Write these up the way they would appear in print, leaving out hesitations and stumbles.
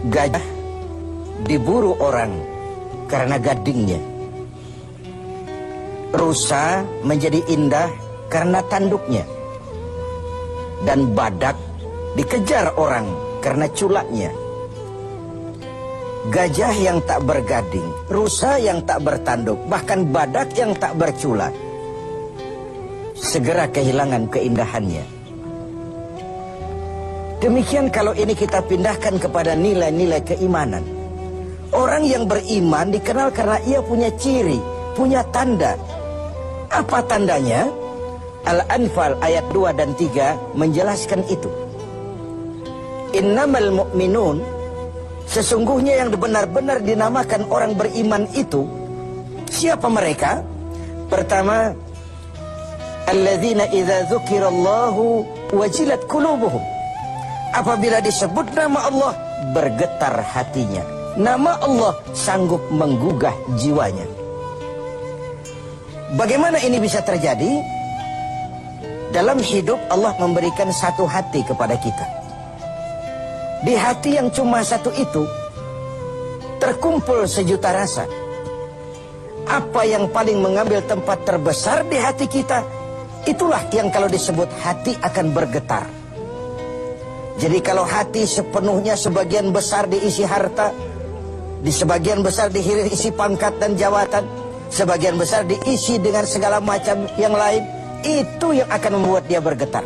Gajah diburu orang karena gadingnya. Rusa menjadi indah karena tanduknya. Dan badak dikejar orang karena culaknya. Gajah yang tak bergading, rusa yang tak bertanduk, bahkan badak yang tak berculak, segera kehilangan keindahannya. Demikian kalau ini kita pindahkan kepada nilai-nilai keimanan. Orang yang beriman dikenal karena ia punya ciri, punya tanda. Apa tandanya? Al-Anfal ayat 2 dan 3 menjelaskan itu. Innamal mu'minun, sesungguhnya yang benar-benar dinamakan orang beriman itu, siapa mereka? Pertama, alladzina idza dzukirallahu wajilat qulubuhum. Apabila disebut nama Allah, bergetar hatinya. Nama Allah sanggup menggugah jiwanya. Bagaimana ini bisa terjadi? Dalam hidup Allah memberikan satu hati kepada kita. Di hati yang cuma satu itu terkumpul sejuta rasa. Apa yang paling mengambil tempat terbesar di hati kita, itulah yang kalau disebut hati akan bergetar. Jadi kalau hati sepenuhnya sebagian besar diisi harta, di sebagian besar diisi pangkat dan jawatan, sebagian besar diisi dengan segala macam yang lain, itu yang akan membuat dia bergetar.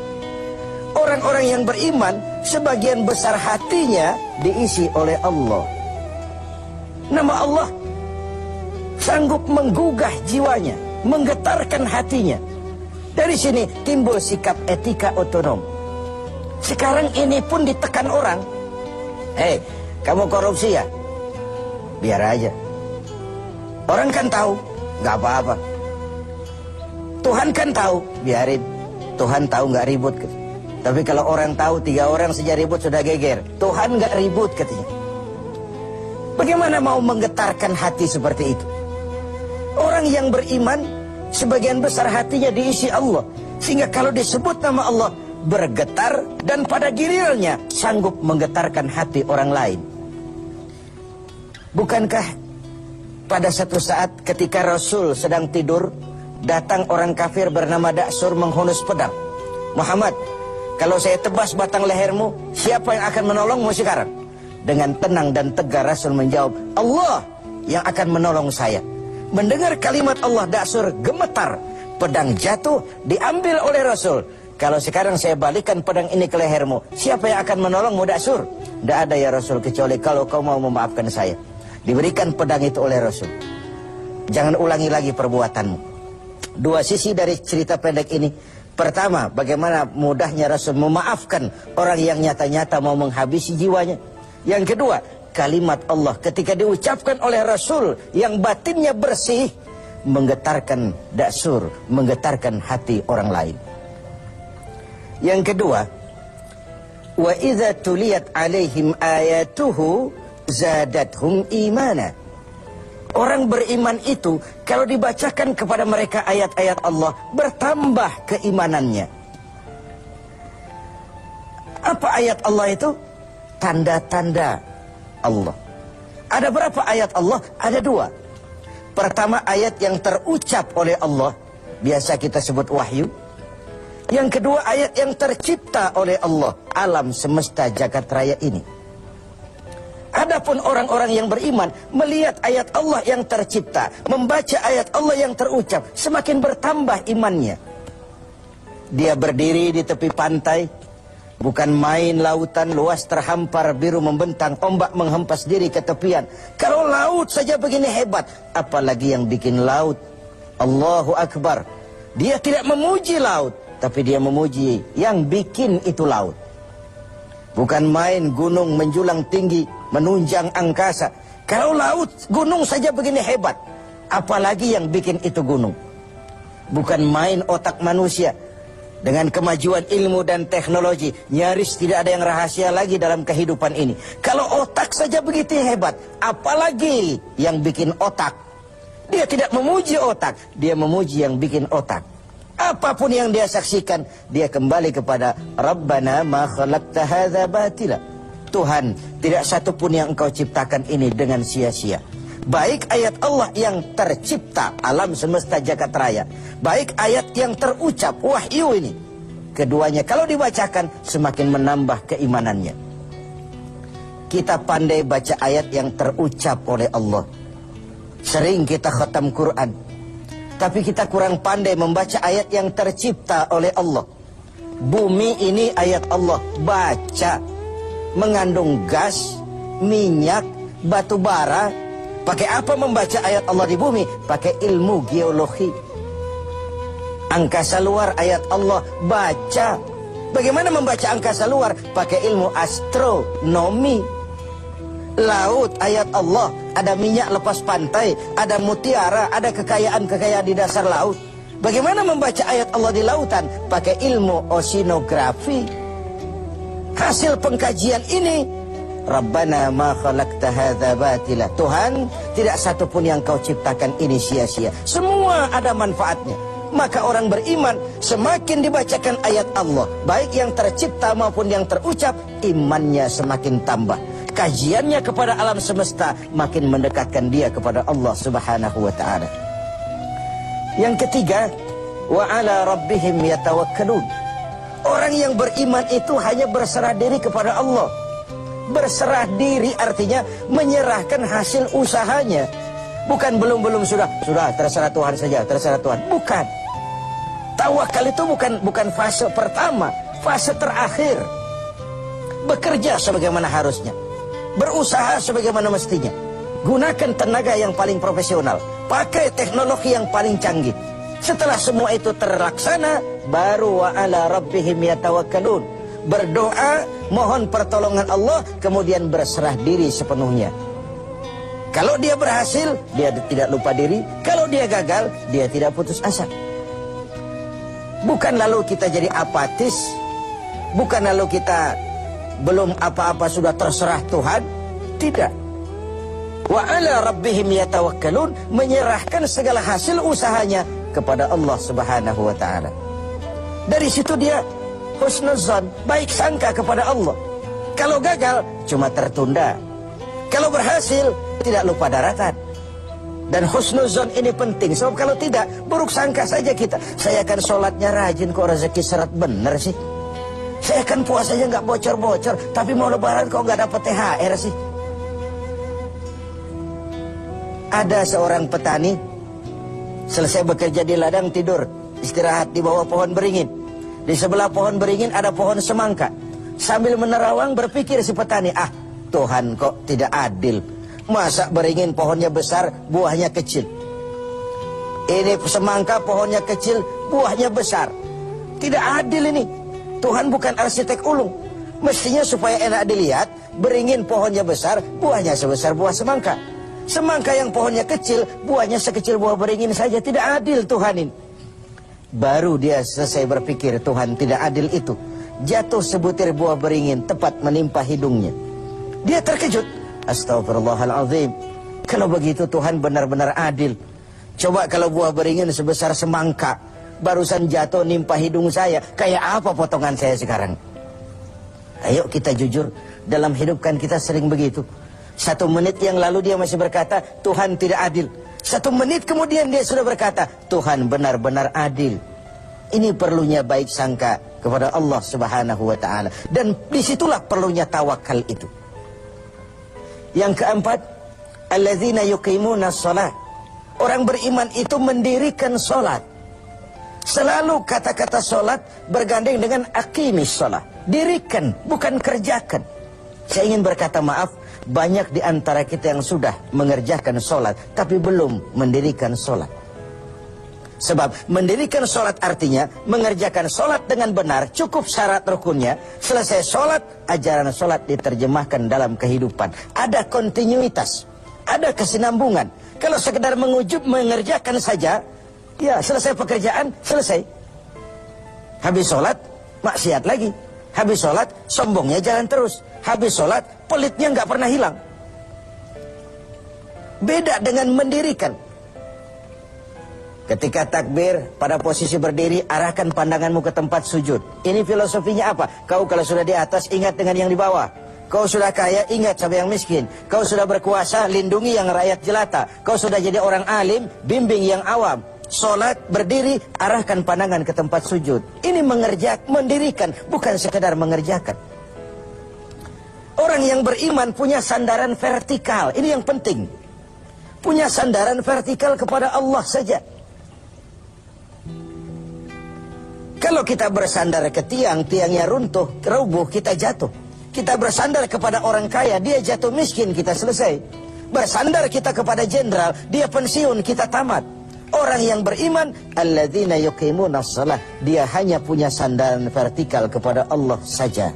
Orang-orang yang beriman, sebagian besar hatinya diisi oleh Allah. Nama Allah sanggup menggugah jiwanya, menggetarkan hatinya. Dari sini timbul sikap etika otonom. Sekarang ini pun ditekan orang. Hei, kamu korupsi ya? Biar aja. Orang kan tahu, nggak apa-apa. Tuhan kan tahu, biarin. Tuhan tahu nggak ribut. Tapi kalau orang tahu, 3 orang saja ribut sudah geger. Tuhan nggak ribut katanya. Bagaimana mau menggetarkan hati seperti itu? Orang yang beriman, sebagian besar hatinya diisi Allah. Sehingga kalau disebut nama Allah, bergetar dan pada gilirannya sanggup menggetarkan hati orang lain. Bukankah pada satu saat ketika Rasul sedang tidur, datang orang kafir bernama Da'sur menghunus pedang. Muhammad, kalau saya tebas batang lehermu, siapa yang akan menolongmu sekarang? Dengan tenang dan tegar Rasul menjawab, Allah yang akan menolong saya. Mendengar kalimat Allah, Da'sur gemetar, pedang jatuh, diambil oleh Rasul. Kalau sekarang saya balikan pedang ini ke lehermu, siapa yang akan menolongmu, Da'sur? Tidak ada ya Rasul, kecuali kalau kau mau memaafkan saya. Diberikan pedang itu oleh Rasul. Jangan ulangi lagi perbuatanmu. 2 sisi dari cerita pendek ini. Pertama, bagaimana mudahnya Rasul memaafkan orang yang nyata-nyata mau menghabisi jiwanya. Yang kedua, kalimat Allah ketika diucapkan oleh Rasul yang batinnya bersih, menggetarkan Da'sur, menggetarkan hati orang lain. Yang kedua, wa idza tuliyat alaihim ayatuhu zadathum imana. Orang beriman itu kalau dibacakan kepada mereka ayat-ayat Allah, bertambah keimanannya. Apa ayat Allah itu? Tanda-tanda Allah. Ada berapa ayat Allah? Ada 2. Pertama, ayat yang terucap oleh Allah, biasa kita sebut wahyu. Yang kedua, ayat yang tercipta oleh Allah, alam semesta jagat raya ini. Adapun orang-orang yang beriman melihat ayat Allah yang tercipta, membaca ayat Allah yang terucap, semakin bertambah imannya. Dia berdiri di tepi pantai, bukan main lautan luas terhampar biru membentang, ombak menghempas diri ke tepian. Kalau laut saja begini hebat, apalagi yang bikin laut. Allahu Akbar. Dia tidak memuji laut, tapi dia memuji yang bikin itu laut. Bukan main gunung menjulang tinggi, menunjang angkasa. Kalau laut, gunung saja begini hebat, apalagi yang bikin itu gunung. Bukan main otak manusia. Dengan kemajuan ilmu dan teknologi, nyaris tidak ada yang rahasia lagi dalam kehidupan ini. Kalau otak saja begitu hebat, apalagi yang bikin otak. Dia tidak memuji otak, dia memuji yang bikin otak. Apapun yang dia saksikan, dia kembali kepada Rabbana ma khalaqta hadza batila. Tuhan, tidak satu pun yang engkau ciptakan ini dengan sia-sia. Baik ayat Allah yang tercipta, alam semesta jagat raya, baik ayat yang terucap, wahyu ini. Keduanya kalau dibacakan semakin menambah keimanannya. Kita pandai baca ayat yang terucap oleh Allah. Sering kita khatam Quran, tapi kita kurang pandai membaca ayat yang tercipta oleh Allah. Bumi ini ayat Allah, baca. Mengandung gas, minyak, batu bara. Pakai apa membaca ayat Allah di bumi? Pakai ilmu geologi. Angkasa luar ayat Allah, baca. Bagaimana membaca angkasa luar? Pakai ilmu astronomi. Laut ayat Allah, ada minyak lepas pantai, ada mutiara, ada kekayaan-kekayaan di dasar laut. Bagaimana membaca ayat Allah di lautan? Pakai ilmu oceanografi. Hasil pengkajian ini, Rabbana ma khalaqta hadza batila. Tuhan, tidak satu pun yang kau ciptakan ini sia-sia. Semua ada manfaatnya. Maka orang beriman semakin dibacakan ayat Allah, baik yang tercipta maupun yang terucap, imannya semakin tambah. Kajiannya kepada alam semesta makin mendekatkan dia kepada Allah Subhanahu wa taala. Yang ketiga, wa ala rabbihim yatawakkalun. Orang yang beriman itu hanya berserah diri kepada Allah. Berserah diri artinya menyerahkan hasil usahanya. Bukan belum sudah terserah Tuhan saja, terserah Tuhan. Bukan. Tawakal itu bukan fase pertama, fase terakhir. Bekerja sebagaimana harusnya. Berusaha sebagaimana mestinya. Gunakan tenaga yang paling profesional. Pakai teknologi yang paling canggih. Setelah semua itu terlaksana, baru wa ala rabbihim yatawakkalun. Berdoa, mohon pertolongan Allah, kemudian berserah diri sepenuhnya. Kalau dia berhasil, dia tidak lupa diri. Kalau dia gagal, dia tidak putus asa. Bukan lalu kita jadi apatis. Bukan lalu kita belum apa-apa sudah terserah Tuhan. Tidak. Wa ala rabbihim yatawakkalun, menyerahkan segala hasil usahanya kepada Allah Subhanahu wa taala. Dari situ dia husnuzan, baik sangka kepada Allah. Kalau gagal, cuma tertunda. Kalau berhasil, tidak lupa daratan. Dan husnuzan ini penting, sebab kalau tidak, buruk sangka saja kita. Saya akan sholatnya rajin, kok rezeki seret bener sih. Saya akan puasanya nggak bocor-bocor, tapi mau lebaran kok nggak dapat THR sih. Ada seorang petani, selesai bekerja di ladang, tidur, istirahat di bawah pohon beringin. Di sebelah pohon beringin ada pohon semangka. Sambil menerawang berpikir si petani, Tuhan kok tidak adil. Masa beringin pohonnya besar, buahnya kecil. Ini semangka pohonnya kecil, buahnya besar. Tidak adil ini. Tuhan bukan arsitek ulung. Mestinya supaya enak dilihat, beringin pohonnya besar, buahnya sebesar buah semangka. Semangka yang pohonnya kecil, buahnya sekecil buah beringin saja. Tidak adil Tuhan ini. Baru dia selesai berpikir Tuhan tidak adil itu, jatuh sebutir buah beringin tepat menimpa hidungnya. Dia terkejut. Astagfirullahaladzim. Kalau begitu Tuhan benar-benar adil. Coba kalau buah beringin sebesar semangka barusan jatuh nimpa hidung saya, kayak apa potongan saya sekarang? Ayo kita jujur, dalam hidup kan kita sering begitu. 1 menit yang lalu dia masih berkata Tuhan tidak adil. 1 menit kemudian dia sudah berkata Tuhan benar-benar adil. Ini perlunya baik sangka kepada Allah Subhanahu wa taala. Dan disitulah perlunya tawakal itu. Yang keempat, alladzina yuqimuna shalah. Orang beriman itu mendirikan salat. Selalu kata-kata salat bergandeng dengan aqimis shalah. Dirikan, bukan kerjakan. Saya ingin berkata maaf, banyak di antara kita yang sudah mengerjakan sholat, tapi belum mendirikan sholat. Sebab mendirikan sholat artinya mengerjakan sholat dengan benar, cukup syarat rukunnya. Selesai sholat, ajaran sholat diterjemahkan dalam kehidupan. Ada kontinuitas, ada kesinambungan. Kalau sekedar mengerjakan saja, ya selesai pekerjaan, selesai. Habis sholat, maksiat lagi. Habis sholat, sombongnya jalan terus. Habis sholat, pelitnya nggak pernah hilang. Beda dengan mendirikan. Ketika takbir, pada posisi berdiri, arahkan pandanganmu ke tempat sujud. Ini filosofinya apa? Kau kalau sudah di atas, ingat dengan yang di bawah. Kau sudah kaya, ingat sama yang miskin. Kau sudah berkuasa, lindungi yang rakyat jelata. Kau sudah jadi orang alim, bimbing yang awam. Sholat, berdiri, arahkan pandangan ke tempat sujud. Ini mendirikan, bukan sekedar mengerjakan. Orang yang beriman punya sandaran vertikal. Ini yang penting. Punya sandaran vertikal kepada Allah saja. Kalau kita bersandar ke tiang, tiangnya runtuh, rubuh, kita jatuh. Kita bersandar kepada orang kaya, dia jatuh miskin, kita selesai. Bersandar kita kepada jenderal, dia pensiun, kita tamat. Orang yang beriman, alladzina yuqimunas shalah, dia hanya punya sandaran vertikal kepada Allah saja.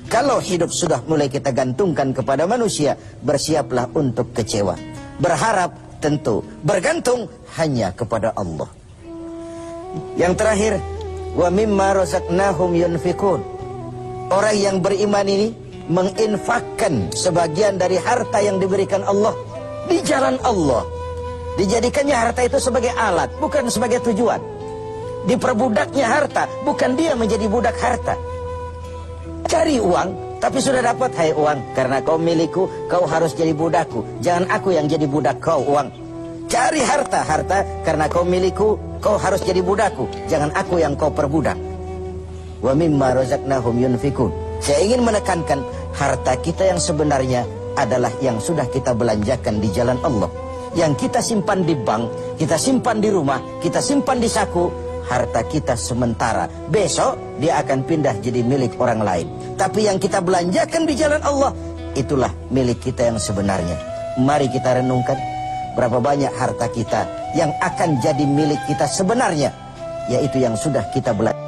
Kalau hidup sudah mulai kita gantungkan kepada manusia, bersiaplah untuk kecewa. Berharap tentu, bergantung hanya kepada Allah. Yang terakhir, wa mimma razaqnahum yunfikun. Orang yang beriman ini menginfakkan sebagian dari harta yang diberikan Allah di jalan Allah. Dijadikannya harta itu sebagai alat, bukan sebagai tujuan. Diperbudaknya harta, bukan dia menjadi budak harta. Cari uang, tapi sudah dapat, hai uang, karena kau milikku, kau harus jadi budakku. Jangan aku yang jadi budak kau, uang. Cari harta, karena kau milikku, kau harus jadi budakku. Jangan aku yang kau perbudak. Wa mimma razaqnahum yunfikun. Saya ingin menekankan, harta kita yang sebenarnya adalah yang sudah kita belanjakan di jalan Allah. Yang kita simpan di bank, kita simpan di rumah, kita simpan di saku, harta kita sementara. Besok dia akan pindah jadi milik orang lain. Tapi yang kita belanjakan di jalan Allah, itulah milik kita yang sebenarnya. Mari kita renungkan, berapa banyak harta kita yang akan jadi milik kita sebenarnya, yaitu yang sudah kita belanjakan.